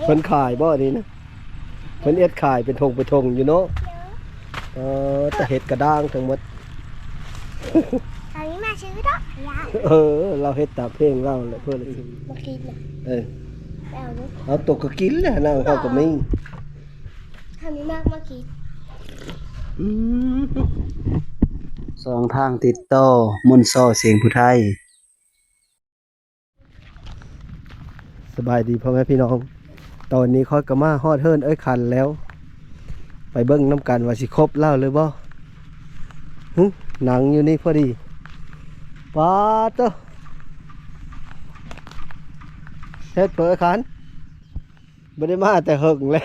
เพิ่นขายบ่นี่นะเพิ่นเอ็ดขายเป็นธงอยู่เนาะแต่เห็ดกระด้างทั้งหมดตอนนี้มาซื้อดอกยาวเราเฮ็ดตามเพลงเราแหละเพื่อนเลย มากินนะเอาเนาะเอาตกก็กินแหละนางเขาก็มีทำนี้มากมากินสองทางติดต่อมนต์ซ้อเสียงผู้ไทยสบายดีพ่อแม่พี่น้องตอนนี้ค่อยก็มาฮอดเฮิรนคันแล้วไปเบิ้งน้ำกันว่าสิครบเล่าเลยบ่หนังอยู่นี่พอดีปาเตอเฮ็ดเปิดคันไม่ได้มาแต่หึงเลย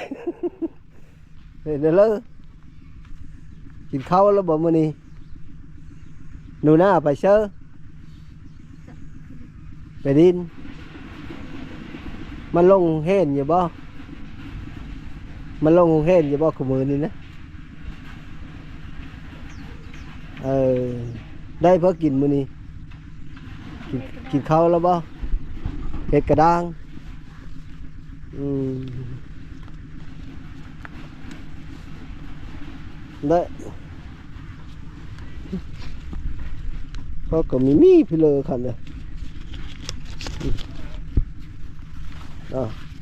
เดี๋ยวเลยกินข้าวแล้วบ่มื้อนี้หนูหน้าไปเชื่อไปดินมันลงเห็นอยู่บ่มันลงเห็นอยู่บ่ขมือนี่นะได้เพื่อกินมื้อนี้กินข้าวแล้วบ่เห็ดกระด้างได้เพราะก็มีพี่เลยคันเนี่ย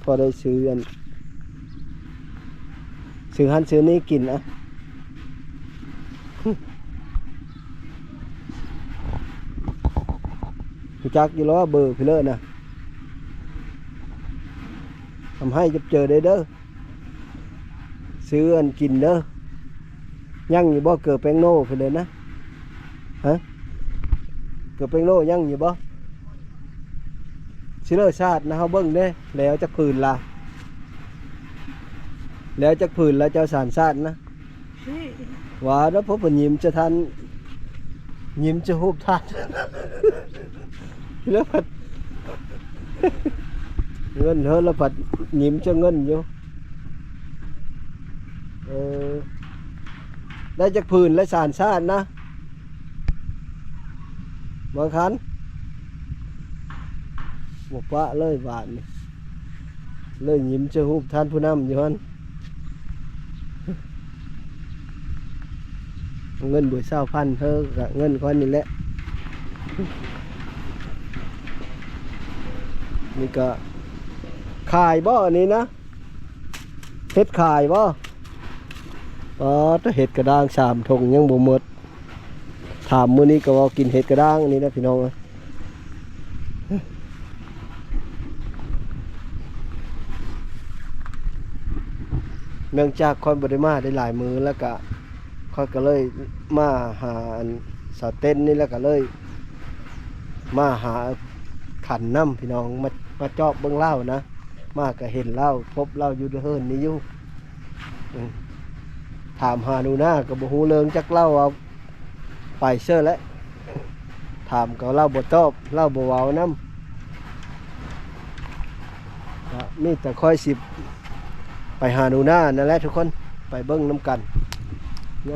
พอได้ซื้ออันซื้อหันซื้อนี้กินนะจักอยู่แล้วเบอร์พี่เลยนะทำให้จะเจอได้เด้อซื้ออันกินเด้อยังอยู่บ่เกิดแป้งโน่พี่เลยนะฮะเกิดแป้งโน่ยังอยู่บ่ชิเลอร์ชาตินะเขาเบิ้งเด้แล้วจะผืนละแล้วจะผืนแล้วเจ้าสารชาตินะว่าแล้วพบว่ายิ้มจะทันยิ้มจะหุบทันแล้วผัดเงินเธอแล้วผัดยิ้มจะเงินอยู่ได้จากผืนและสารชาตินะบางครั้งบอกว่าเลยบาทนี่เลยยิ้มจะหุบท่านผู้นำอยู่ฮันเงินบุญ20,000เธอกับเงินก้อนนี่แหละนี่ก็ขายบ่อนี้นะเห็ดขายบ่ถ้าเห็ดกระด้าง3 ถุงยังบ่หมดถามมื้อนี้ก็ว่ากินเห็ดกระด้างนี่นะพี่น้องเนื่องจากคอยบริมาได้หลายมือแล้วก็คอยก็เลยมาหาสาวเต้นนี่แล้วก็เลยมาหาขันน้ำพี่น้องมาจอบเบื้องเล่านะมาก็เห็นเล่าพบเล่าอยู่เฮิรนนี่อยู่ถามหาดูหน้าก็บ่ฮู้เรื่องจักเล่าเอาไปเชื่อแล้วถามก็เล่าบ่ตอบเล่าบ่เว้าน้ำนี่แต่ค่อยสิไปหาดูหน้านั่นแหละทุกคนไปเบิ้งน้ำกัน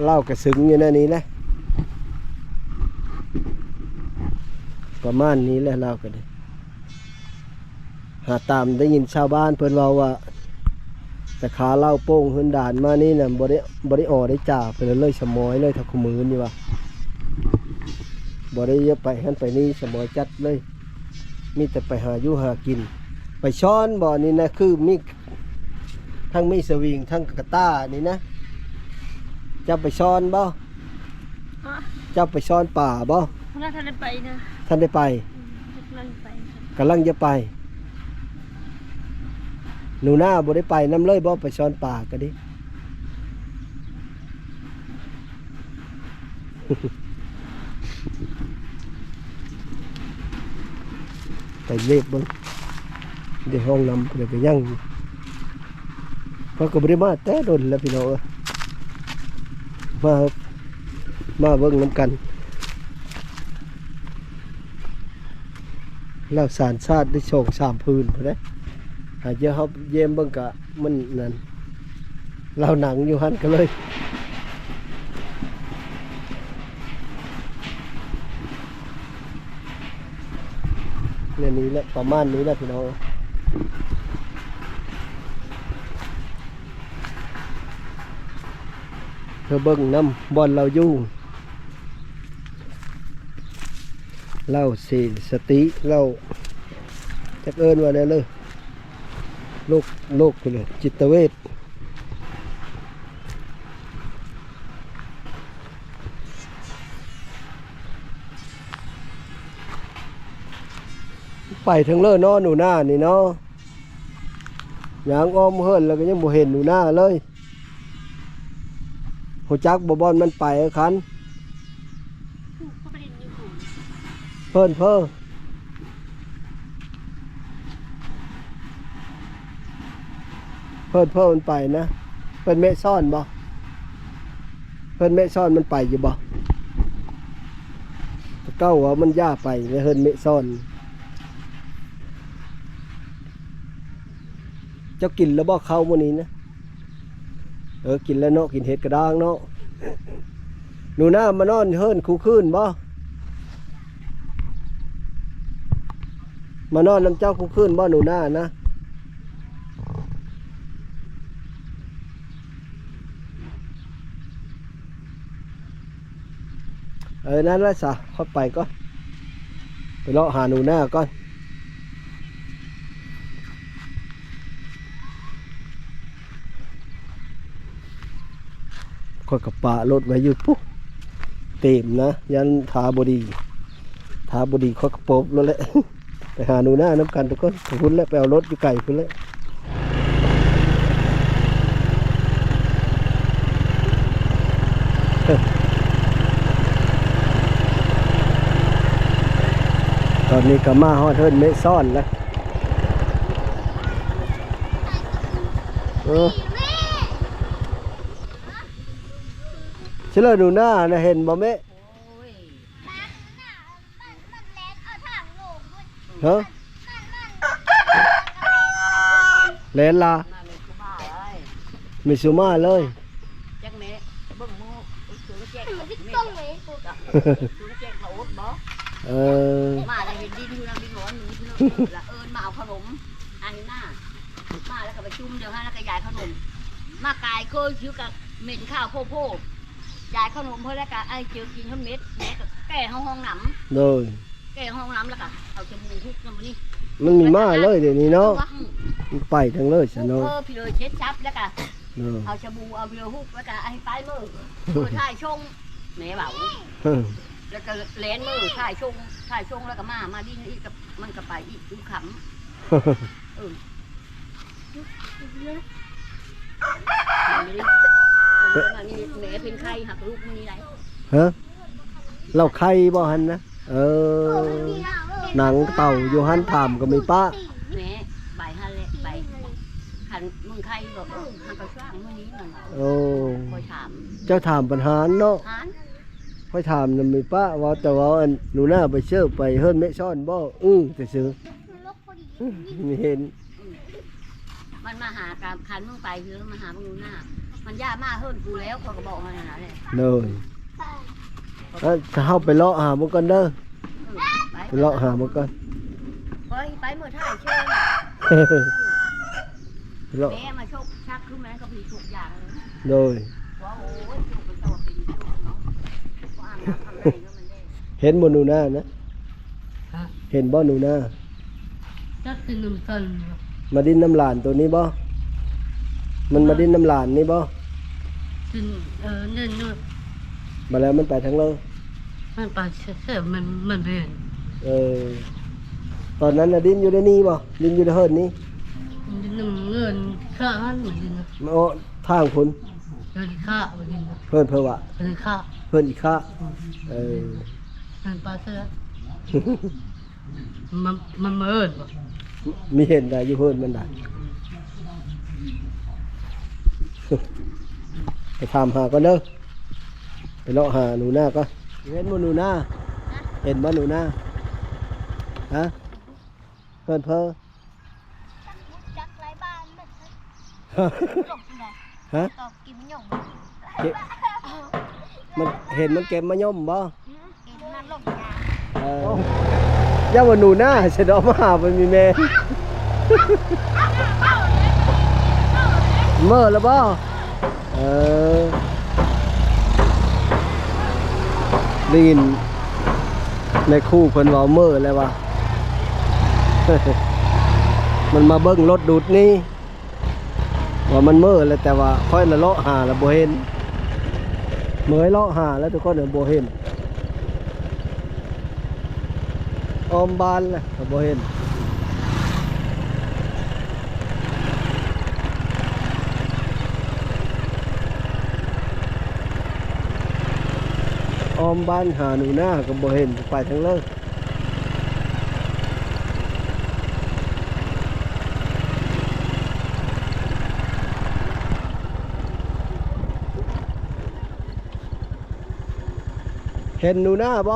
เล่ากระสึงอยู่ในนี้นะประมาณนี้แหละเล่ากันเลยหาตามได้ยินชาวบ้านเพิ่นเว้าว่าแต่ขาเล่าโป้งหืนด่านมานี่น่ะบ่ได้ออได้จ่าไปเลยสมอยเลยทักขมือนี่ว่าบ่ได้ไปหันไปนี่สมอยจัดเลยมีแต่ไปหาอยู่หากินไปช้อนบ่อนี่นะคือมีทั้งมีสวิงทั้งกระต้านี่นะจะไปช้อนบ่จะไปช้อนป่าบ่ท่านได้ไปนะท่านได้ไปกำลังจะไปหนูหน้าบ่ได้ไปน้ำเลยบ่ไปช้อนป่าก็ดิ ไปเล็บบ้างเดี๋ยวห้องน้ำเดี๋ยวไปยั่งเพราะก็บริมาแต่โดนแล้วพี่น้องมาเบิ่งน้ำกันแล้วสารชาติได้โชค3 พื้นพอได้หายเยอะเขาเยี่ยมเบิ่งกะมันนั่นเราหนังอยู่หันก็เลยเนี่ยนี้แหละประมาณนี้แหละพี่น้อง เธอเบิ่งน้ำบอลเราอยู่เล่าสีสติเล่าจักเอิญว่าได้เลยโรคไปเลยจิตเวชไปทั้งเล่อเนาะหนูหน้านี่เนาะยางอ้อมเฮิรนแล้วก็ยังบ่เห็นหนูหน้าเลยหัวจักบ่บอลมันไปคันเพิ่นเพิ่นมันไปนะเพิ่นเมะซ่อนบ่เพิ่นเมะซ่อนมันไปอยู่บ่เก้าว่ามันย่าไปแล้วเพิ่นเมะซ่อนเจ้ากินแล้วบ่เข้ามื้อนี้นะกินแล้วเนาะกินเห็ดกระด้างเนาะหนูหน้ามานอนเฮิรนคู่คืนบ่มานอนน้ำเจ้าคู่คืนบ่หนูหน้านะนั่นแหละสะเข้าไปก็ไปเลาะหาหนูหน้าก่อนค่อยกับปะรถไว้อยู่ปุ๊บเต็มนะยันทาบดีค่อยกระปบแล้วแหละ ไปหาหนูหน้าน้ำกันทุกคนไปพุ่นแล้วไปเอารถอยู่ไก่พุ่นแล้วตอนนี้ก็มาฮอดเทินเมะซ่อนแล้วเชื่อหนูหน้านะเห็นบ่แม่ฮะเลนล่ะมีซูมาเลยจักแม่เบิ่งหมู่สูงแจ๊กแม่สูงแจ๊กเขาอดบ่มาแล้วเห็นดินอยู่นำดินหอนอยู่ละมาเอาขนมอันนี้หน้ามาแล้วก็ไปจุ่มเดี๋ยวให้แล้วก็ยายขนมมากายเคยชื่อกับเหม็นข้าวโพดยายขนมเพื่อแล้วก็ไอ้เจอกินข้าวเม็ดแม่ก็แก้ห้องน้ำเลยแก้ห้องน้ำแล้วก็เอาจมูกทุกน้ำนี่มันมีมาเลยเดี๋ยวนี้เนาะไปทั้งเลยฉันเนาะพี่เลยเช็ดชับแล้วก็เอาจมูกเอาเรือฮุกแล้วก็ไอ้ปลายมือถ่ายชงแม่เบาแล้วก็เลนมือถ่ายชงแล้วก็มาดิ้นอีกกับมันก็ไปอีกดูขำนี่แม่เป็นไข่หักลูกมันนี่ไรฮะเราไข่บ่หันนะหนังเต่าอยู่หันถามก็ไม่ป้าแม่ใบหันเลยใบหันมึงไข่บอกหันกระช่างเมื่อนี้หน่อยคอยถามเจ้าถามปัญหาเนาะค่อยถามน่ะไม่ป้าว่าแต่ว่าหนูหน้าไปเชื่อไปเฮิรนไม่ซ่อนบ่แต่ซื้อไม่เห็นมันมาหาการคันมึงไปคือมาหามึงหนูหน้ามันยากมากเฮิรนกูแล้วเขาก็บอกมาอย่างนั้นเลยถ้าเข้าไปเลาะหามันกันเด้อไปเลาะหามันกันไปเมื่อท่าเชื่อแม่มาชกชักขึ้นมาก็ผีถูกอย่างเลยเห็นบนหนูหน้านะเห็นบ่หนูหน้าจักกินน้ำตาลมาดิ้นน้ำหลานตัวนี้บ่มันมาดิ้นน้ำหลานนี่บ่กินเนี่ยมาแล้วมันไปทั้งเลยมันไปเสื่อมันเปลี่ยนตอนนั้นน่ะดิ้นอยู่ในนี้บ่ดิ้นอยู่ในเฮิรนนี้ดิ้นเงินข้าหันเหมือนดิ้นทางคุณเพิ่นข้าเหมือนดิ้นเพิ่นวะเพิ่นข้าเพิ่นอีกข้ามันปลาเสือมันเมินบ่มีเห็นได้อยู่เพิ่นมันได้ไปทำหาก็เด้อไปเลาะหาหนูหน้าก็เห็นบ่หนูหน้าเห็นบ่หนูหน้าฮะเพิ่นฮะมันเห็นมันเก็บมะย่อมบ่ย่าว่าหนูหน้าเสด็จมาหามันมีแม่เมื่อแล้วบ่ ได้ยินในคู่เพิ่นเว้าเมื่อแล้วว่า มันมาเบิ่งรถดูดนี่ว่ามันเมื่อแล้วแต่ว่าค่อยละเลาะหาแล้วบ่เห็นเมื่อยเลาะหาแล้วทุกคนบ่เห็นออมบานแหละบ่เห็นออมบ้านหาหนูหน้าก็บ่เห็นไปทั้งเลิกเห็นหนูหน้าบ่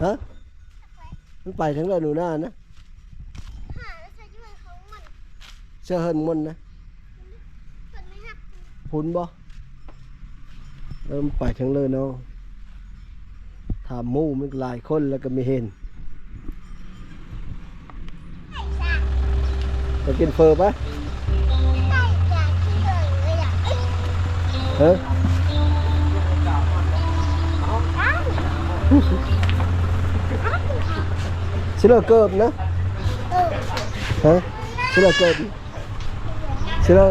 ฮะมันไปทั้งเลิกหนูหน้านะเชื่อเฮินมันนะพุนบ่เริ่มไปทั้งเลยเนาะถามหมู่มันหลายคนแล้วก็ไม่เห็นไปกินเฟอร์ปะฮะชิลเกิบนะฮะชิลเกิบชิล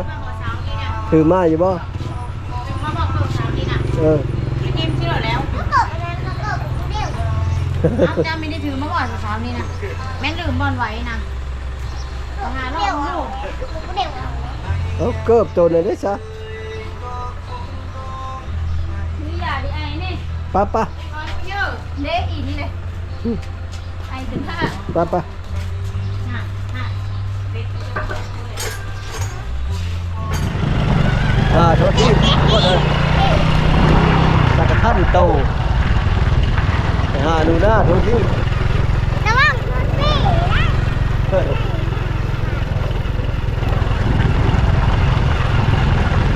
ถือมาอยู่บ่กินชื่อแล้วจ้าไม่ได้ถือมาก่อนเช้านี้นะแม่ลืมบอลไว้นะหารอบลูก เอาเกิบตัวไหนได้ซะนี่อย่าดิไอ้นี่ป้าเยอะเละอีนี่เลยไอ้ถึงห้าป้าโทษทีก็เลยตะกะท่านโตหนูหน้าโทษทีระวังรถพี่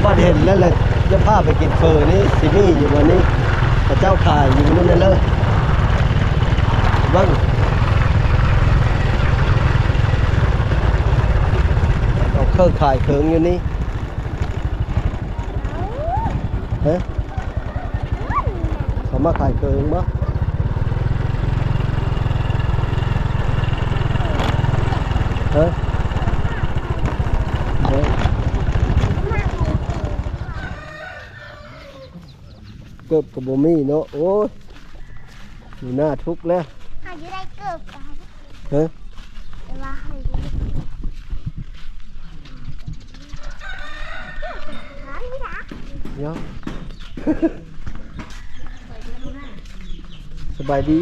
บ้านเห็นแล้วเลยจะพาไปกินเฟอร์นี่สิมี่อยู่วันนี้พระเจ้าขายอยู่นู่นนั่นเลยบ้างเอาเครื่องขายเขิงอยู่นี่ฮะเขามาขายเกินมั้ยฮะเกือบกับบ่มีเนาะโอ้ยอยู่หน้าทุกข์แล้วหาอยู่ได้เกือบกันฮะแต่ว่าหาอยู่เนาะสบายดี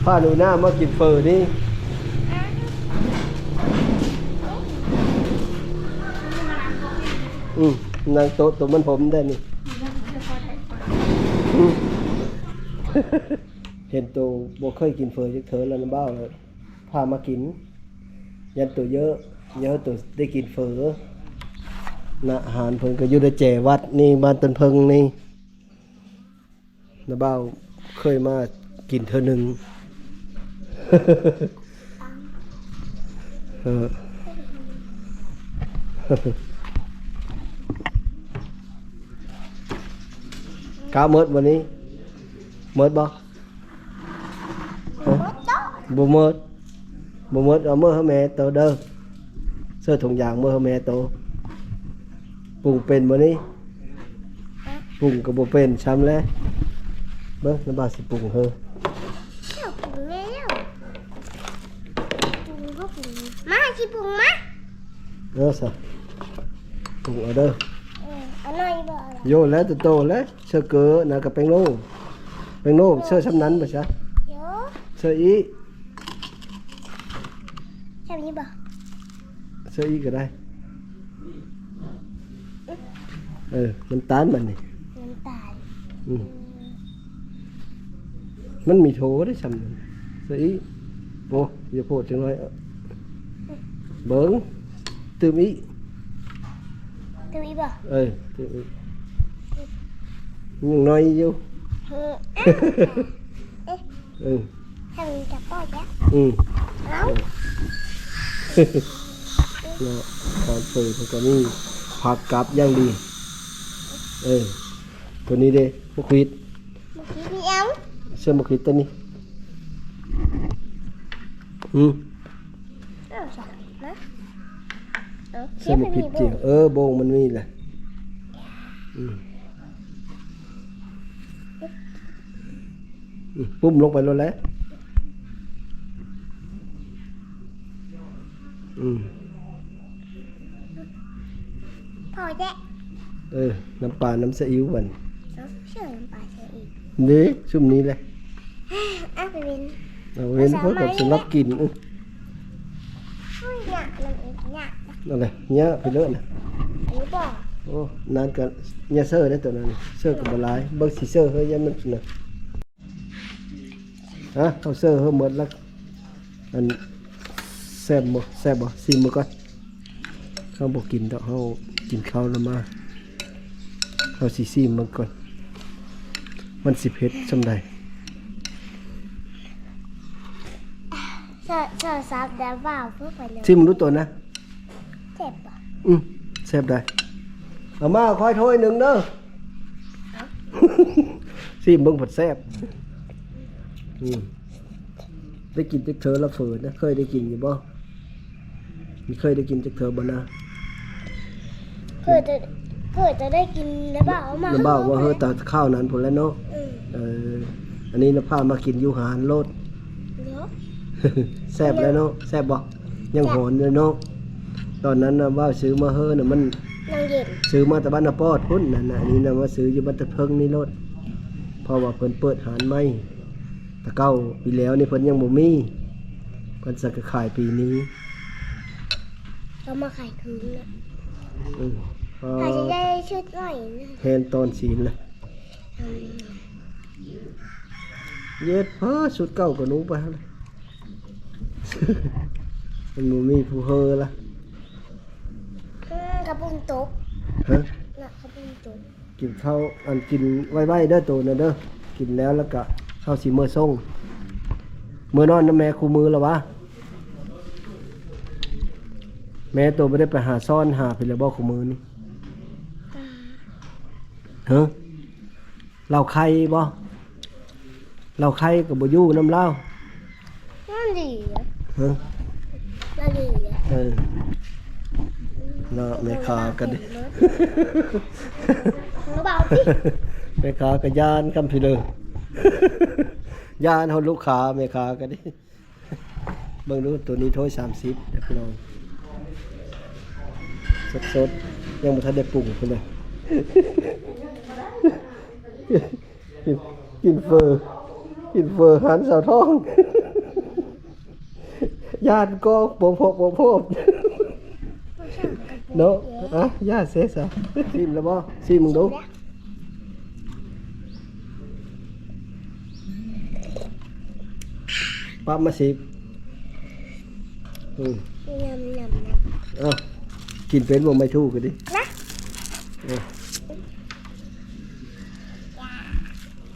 พาหนูหน้ามากินเฟอร์นี่นางโต๊ะตัวมันผมได้นี่เห็นตัวบ่เคยกินเฟอร์จักเถอแล้วน้ำเบ้าเลยพามากินยันตัวเยอะตัวได้กินเฟอร์นะอาหารเพิ่นก็อยู่ในแจวัดนี่บ้านต้นเพิงนี่น้าเบ้าเคยมากินเธอหนึ่งกาเมิดวันนี้เมิดบ่บ่เมิดเอาเมื่อให้แม่โตเด้อเสื้อถุงยางเมื่อให้แม่โตปรุงเป็นบ่นี้ปรุงก็บ่เป็นช้ำแล้วเบิ่งน้าบ่าวสิปรุงเฮอปรุงแล้วปรุงก็ปรุงมาสิปรุงมาซะปรุงเอาเด้ออันน้อยบ่โยแล้วโตแล้วเสื้อเก๋อน่ะกับแป้งโน่เสื้อช้ำนั้นบ่ซะโยเสื้ออีใช่นี้บ่เสื้ออีก็ได้น้ำตาลมันนี่น้ำตาลมันมีโถได้ช้ำนั้นเสื้ออีโอ้อย่าโพดจังเลยเบิ่งตื่มอีตื่มอีบ่ตื่มอียังน้อยอยู่ทำจับป้อยจ้ะเนาะตอนเปิดมันก็มีผักกับย่างดี ตัวนี้เด้มะขวิด เมื่อกี้มีเอ้า เสื้อมะขวิดตัวนี้เอาสักนะเอา เสื้อมะขวิดจริงโบงมันมีแหละปุ้มลงไปแล้วแหละพอแจ๊ะน้ำปลาน้ำซีอิ๊วมันเอาเชื่อน้ำปลาเชื่ออีก นี่ชุ่มนี้เลย เอาไปเป็น เอาเว้นเพื่อกับสำหรับกินอุ้ยหนักมันเองหนัก นั่นแหละเนี้ยไปเลอะนะ อันนี้บอก โอ้นานกันเนี้ยเซอร์ได้ตัวนั้นเซอร์กับบลายเบิกสีเซอร์เฮ้ยยันมันนะฮะเขาเซอร์เฮ้ยหมดแล้วอันแซ่บบ่ซิมมาก่อนเขาบอกกินดอกเขากินข้าวแล้วมาเขาซีซิมมันก่อนมันสิเผ็ดสำใดเชื่อซับแล้วว่าเพื่อไปเลย ซิมรู้ตัวนะ เจ็บป่ะ แซ่บได้เอามาคอยถ้วยหนึ่งเด้อซิมเบิ่งผัดแซ่บได้กินจักเธอละเฟิดนะเคยได้กินอยู่บ่มีเคยได้กินจักเธอบ่นะเพื่อจะได้กินแล้วบ่าวมา น้ำบ่าวว่าเฮ้ยแต่ข้าวนั้นพุ่นแล้วเนาะอันนี้น้าพามากินอยู่หารโลด เดี๋ยว แซ่บแล้วเนาะแซ่บบ่ยังหอนเลยเนาะตอนนั้นนะว่าซื้อมาเฮ้อน่ะมัน น้ำเย็น ซื้อมาแต่บ้านนาปอดพุ่นนั่นน่ะอันนี้นะว่าซื้ออยู่บ้านตะเพิงนี่โลดเพราะว่าเพิ่นเปิดหารใหม่แต่เก้าปีแล้วนี่เพิ่นยังบ่มีเพิ่นสักขายปีนี้ เรามาขายคืนนะ พอ ขายจะได้ชุดหน่อยนะ แทนตอนศีลเลยเย็ดพอสุดเก่าก็หนูไปเลย มันบ่มีผู้เฮอละ กระปุกตก ฮะ น่ะกระปุกตก กินข้าวอันกินไว้ๆเด้อตัวน่ะเด้อกินแล้วก็ข้าวสีมื้อส่งมื้อนอนนำแม่คู่มือแล้ววะแม่ตัวบ่ได้ไปหาซ่อนหาไปแล้วบ่คู่มือนี่ฮะเราไข่บ่เราไข่ก็บ่อยู่นำเรา นั่นดีอ่ะ ฮะ นั่นดีอ่ะ เนาะแม่ค้าก็ดิ รู้เปล่าพี่ แม่ค้าก็ย่านคำพี่เลยย่านเฮาลูกค้าแม่ค้าก็ดิเบิ่งดูตัวนี้โทร30เด้อพี่น้องสดๆยังบ่ทันได้ปรุงพุ่นเลยกินเฟอหันสาวทองย่านก็บ่พบเนาะย่าเสียซะซิมแล้วบ่ซิมมึงดูปั๊บมาสิยำกินเป็นบ่ไม่ถูกก็ดินะ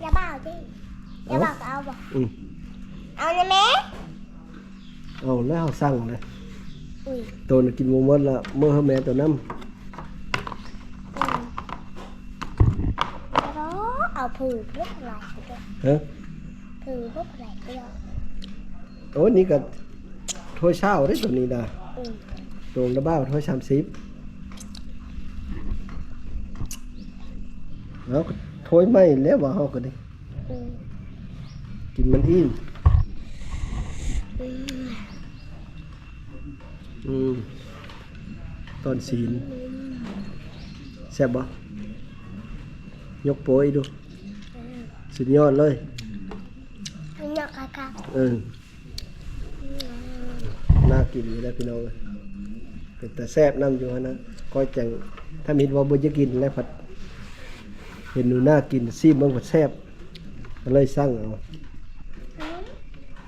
อย่าบ้าดิอย่าบ้าก็เอาบ่เอาเลยแม่เอาแล้วสั่งเลย อุ้ย ตัวน่ะกินบ่หมดละเมื่อแม่ตัวน้ำแล้วเอาผืนลูกไหลไปด้วย ฮะ ผืนลูกไหลไปด้วย โอ้นี่ก็ถ้วยเช้าได้ตัวนี้นะ อืม ตัวละบ้าถ้วย30แล้วถ้วยไม่แล้วว่าเฮาก็ดิ อืม กินมันอิ่ม ตอนศีลแซ่บบ่ยกโป้ยดูสุดยอดเลยหนักค่ะน่ากินอยู่แล้วพี่น้องเป็นแต่แซ่บน้ำอยู่นะก็จังถ้ามีว่าบ่จะกินแล้วผัดเห็นหนูน่ากินซีมันผัดแซ่บก็เลยสั่งเอา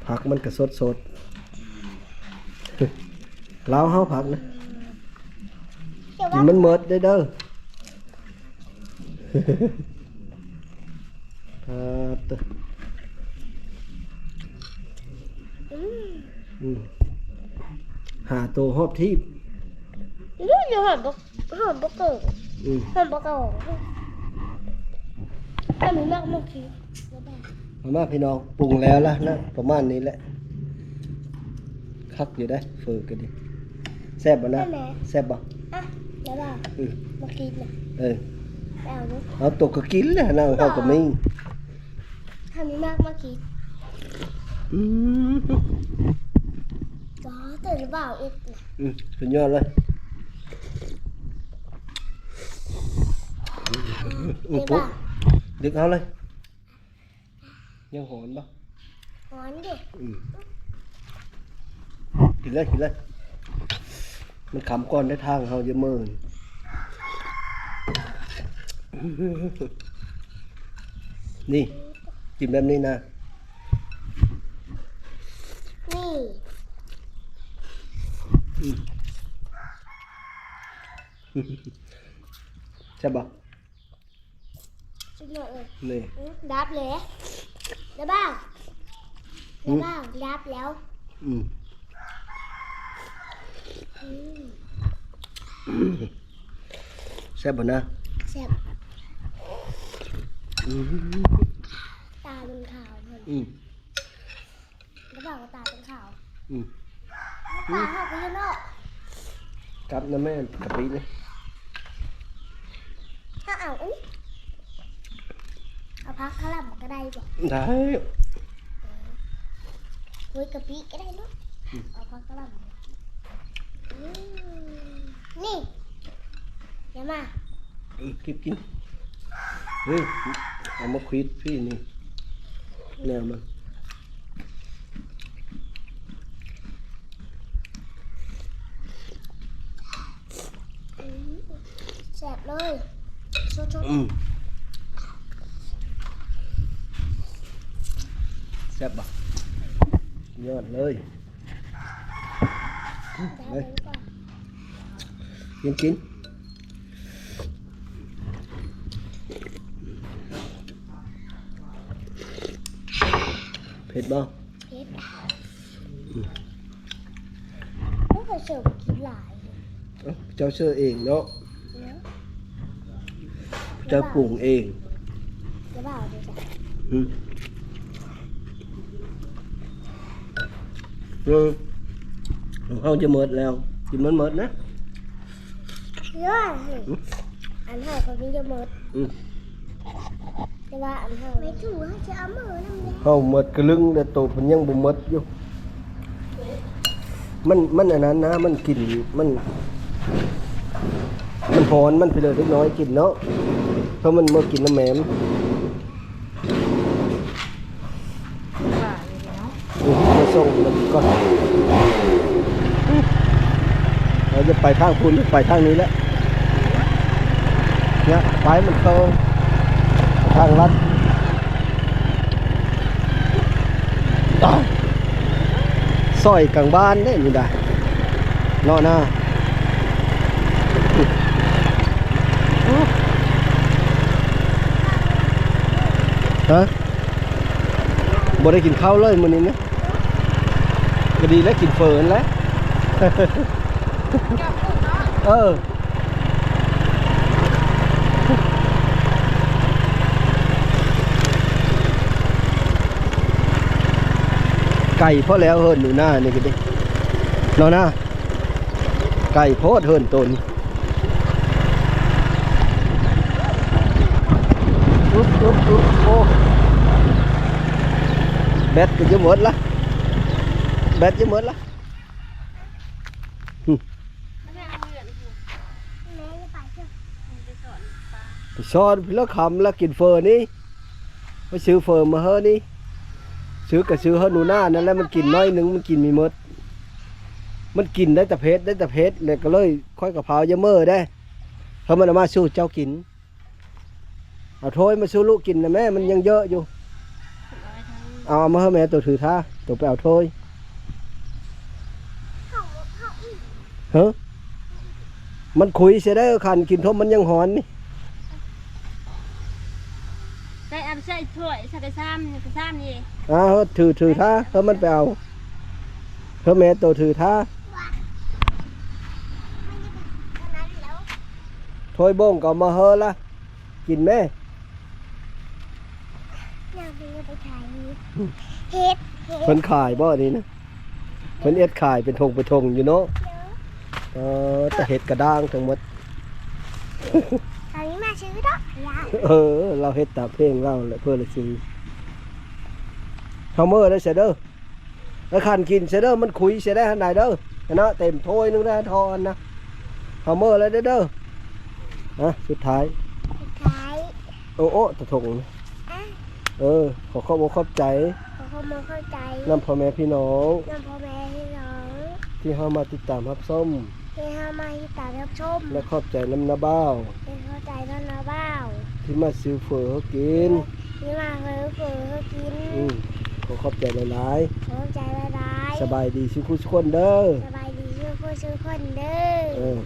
ผักมันก็สดลาวเฮาผักนะกินมันเมิดได้เด้อหาตัวหอบทิพย์นี่อยู่หันบกเกิดหันบกเกิด ถ้าหนูมากมากคิดแล้วบ้าง มาพี่น้องปรุงแล้วล่ะนะประมาณนี้แหละคักอยู่ได้เฟอกันดิแซ่บบ่นะแซ่บบ่ อ่ะแล้วบ้างมาคิดนะเอาลูก เอาตัวก็กินแหละนะเขาก็มี ถ้าหนูมากมากคิดว้าแต่หรือเปล่าอีก สุดยอดเลย เดี๋ยวบ้า ดึกเอาเลยยังหอนบ่ หอนดิ กินเลยมันขำก่อนได้ทางเขาจะเมินนี่กินแบบนี้นะใช่ปะ สุดยอดเลย นี่ ดับเลยแล้วบ้างแล้วบ้างดับแล้วแซ่บบ่นะ แซ่บตาเป็นขาวเลยแล้วบ้างตาเป็นขาวตาเขาไปยืนออก กลับนะแม่กะปิเลย ถ้าเอาพักขลับก็ได้บ่ ได้ เฮ้ยกะปิก็ได้เนาะเอาพักขลับนี่เดี๋ยวมา กินเฮ้ยเอามาควิดพี่นี่แนวมันแซ่บเลยชดแซ่บบ่ยอดเลย กินเผ็ดบ่ เผ็ดไม่เคยเสิร์ฟกินหลาย เจ้าเชื่อเองเนาะเจ้าปรุงเอง แล้วเปล่าดูจ้ะเอาจะหมดแล้วกินมันหมดนะ เยอะอันเท่ากับนี้จะหมดแต่ว่าอันเท่าไม่ถูกจะเอามือนั่นเลย เอาหมดกระลึงแต่โตมันยังบ่หมดอยู่มันอันนั้นนะมันกินมันหอนมันไปเลยเล็กน้อยกินเนาะเพราะมันเมื่อกินน้ำแหมมมาส่งมันก่อนเราจะไปทางพุนไปทางนี้แล้วเนี่ยไปมันเข้าทางลัดซอยกลางบ้านได้นี่ได้นอหน้าฮะบ่ได้กินข้าวเลยมื้อนี้นะก็ดีแล้วกินเฟิร์นแล้วไก่พอแล้วเฮิรนอยู่หน้านี่ก็ดินอนหน้าไก่โพดเฮิรนตนโอ้แบตก็จะหมดละแบตจะหมดละไปซ้อนพี่ละคำแล้วกินเฟอร์นี่ไปซื้อเฟอร์มาเฮ้นี่ซื้อกับซื้อเฮ้หนูหน้านั่นแหละมันกินน้อยนึงมันกินมีมดมันกินได้แต่เพชรเลยก็เลยค่อยกะเพราเยอะเมื่อได้เขามันเอามาสู้เจ้ากินเอาถ้วยมาสู้ลูกกินนะแม่มันยังเยอะอยู่เอามาให้แม่ตัวถือท่าตัวไปเอาถ้วยเฮ้มันคุยเสียได้ขันกินทบมันยังหอนนี่ใส่อันใส่ถ้วยใส่กระซ้ำนี่ถือท่าเฮ้มันไปเอาเฮ้แม่ตัวถือท่าถ้วยบ้งก็มาเฮ้ละกินแม่ เฮ็ด เพิ่นขายบ่นี่นะเพิ่นเอ็ดขายเป็นธงเป็นธงอยู่เนาะแต่เห็ดกระด้างทั้งหมด ตอนนี้มาซื้อดอกยา เราเฮ็ดตามเพลงเราแหละเพื่อเลยซื้อเฮาเมื่อได้เสยเด้อแล้วคันกินเสยเด้อมันคุยเสยได้หันใดเด้อเนาะเต็มถ้วยนึงได้ทอนนะเฮาเมื่อแล้วเด้อสุดท้าย สุดท้าย โอ้ตะถง อ่ะ ขอขอบใจ ขอความเข้าใจ นำพ่อแม่พี่น้อง นำพ่อแม่พี่น้อง ที่เฮามาติดตามรับส้ม ที่ห้ามาที่ตารับชม และขอบใจน้ำนาบ้าว ที่เข้าใจน้องนาบ้าว ที่มาซื้อเฟอเขากิน ที่มาเฮือเฟือเขากิน ขอขอบใจหลาย ขอใจละลาย ๆสบายดีทุกคนเด้อ สบายดีชื่อผู้ชื่อคนเด้อ เออ